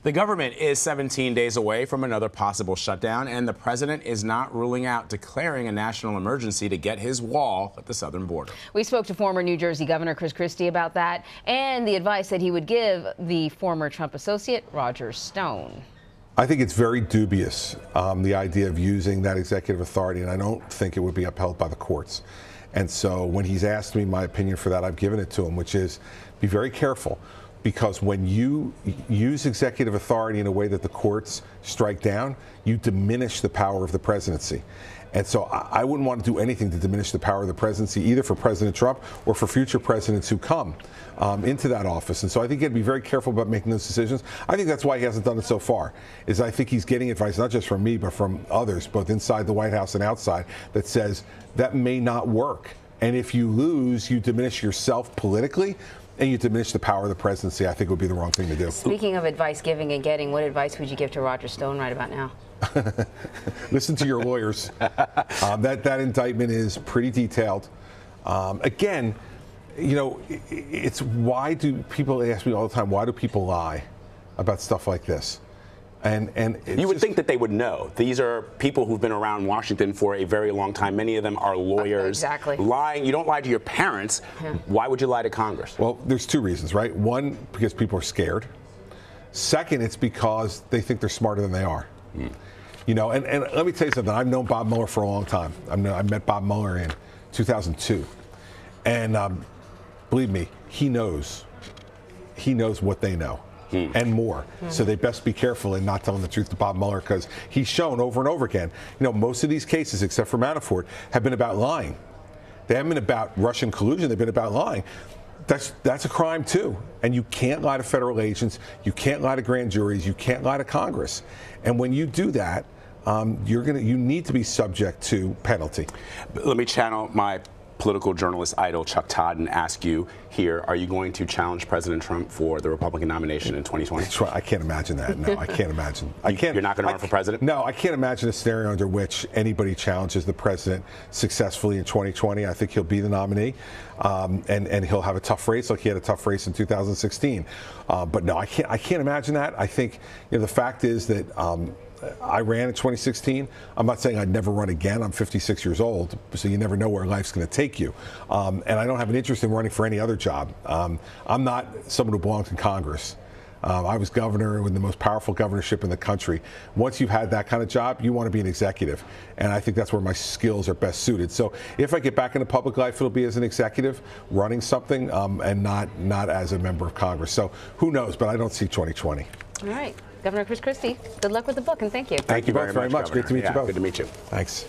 The government is 17 days away from another possible shutdown, and the president is not ruling out declaring a national emergency to get his wall at the southern border. We spoke to former New Jersey Governor Chris Christie about that and the advice that he would give the former Trump associate, Roger Stone. I think it's very dubious, the idea of using that executive authority, and I don't think it would be upheld by the courts. And so when he's asked me my opinion for that, I've given it to him, which is be very careful. Because when you use executive authority in a way that the courts strike down, you diminish the power of the presidency. And so I wouldn't want to do anything to diminish the power of the presidency, either for President Trump or for future presidents who come into that office. And so I think you have to be very careful about making those decisions. I think that's why he hasn't done it so far, is I think he's getting advice, not just from me, but from others, both inside the White House and outside, that says that may not work. And if you lose, you diminish yourself politically, and you diminish the power of the presidency. I think would be the wrong thing to do. Speaking of advice giving and getting, what advice would you give to Roger Stone right about now? Listen to your lawyers. That indictment is pretty detailed. Again, you know, it's why do people ask me all the time, why do people lie about stuff like this? And you would think that they would know. These are people who've been around Washington for a very long time. Many of them are lawyers. Exactly. Lying, you don't lie to your parents. Yeah. Why would you lie to Congress? Well, there's two reasons, right? One, because people are scared. Second, it's because they think they're smarter than they are. Mm. You know, and let me tell you something. I've known Bob Mueller for a long time. I met Bob Mueller in 2002. And believe me, he knows what they know. And more. So they best be careful in not telling the truth to Bob Mueller, because he's shown over and over again, you know, most of these cases, except for Manafort, have been about lying. They haven't been about Russian collusion. They've been about lying. That's a crime too. And you can't lie to federal agents. You can't lie to grand juries. You can't lie to Congress. And when you do that, you need to be subject to penalty. Let me channel my political journalist idol Chuck Todd and ask you here, are you going to challenge President Trump for the Republican nomination in 2020? I can't imagine that. No, I can't imagine. You're not going to run for president? No, I can't imagine a scenario under which anybody challenges the president successfully in 2020. I think he'll be the nominee, and he'll have a tough race like he had a tough race in 2016. But no, I can't imagine that. I think, you know, the fact is that I ran in 2016. I'm not saying I'd never run again. I'm 56 years old, so you never know where life's going to take you. And I don't have an interest in running for any other job. I'm not someone who belongs in Congress. I was governor with the most powerful governorship in the country. Once you've had that kind of job, you want to be an executive. And I think that's where my skills are best suited. So if I get back into public life, it'll be as an executive running something, and not as a member of Congress. So who knows, but I don't see 2020. All right. Governor Chris Christie, good luck with the book, and thank you. Thank you very much. Great to meet you both. Good to meet you. Thanks.